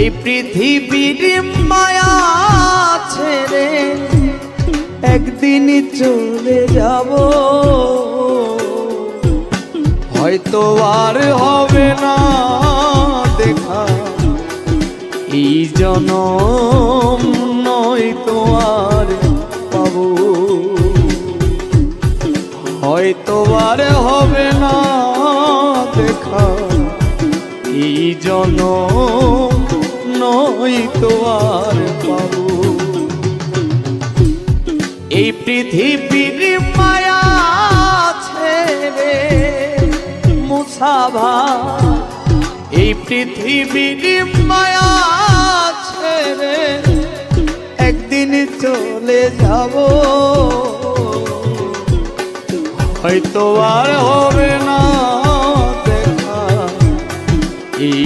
এই পৃথিবীর মায়া ছেড়ে একদিন চলে যাব, হয়তো আর হবে না দেখা এই জনম, নয়তো আর পাবো, হয়তো আর হবে না দেখা এই জনম, নয়তো আর পাবো। এই পৃথিবীর মায়া ছেড়ে মুসাভা, এই পৃথিবীর মায়া ছেড়ে একদিন চলে যাব, হয়তো আর হবে না দেখা এই